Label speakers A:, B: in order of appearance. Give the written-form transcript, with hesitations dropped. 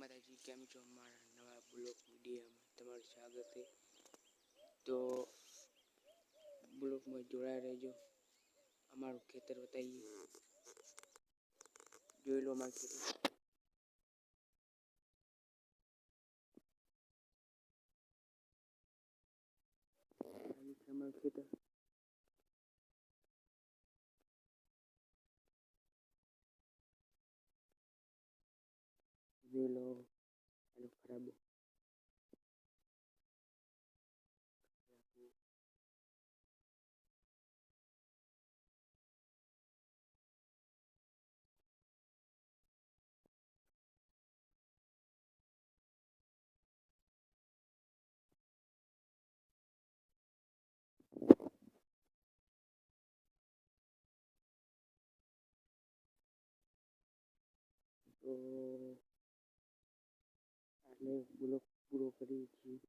A: માતાજી, કેમ છો? મારા નવા બ્લોગ વિડીયોમાં તમારું સ્વાગત છે. તો બ્લોગમાં જોડાયા રહેજો. અમારું ખેતર બતાવીએ, જોઈ લો અમારું ખેતર. અમારું ખેતર જોઈ લો. ખરાબ તો આટલે બ્લોગ પૂરો કરીએ છીએ.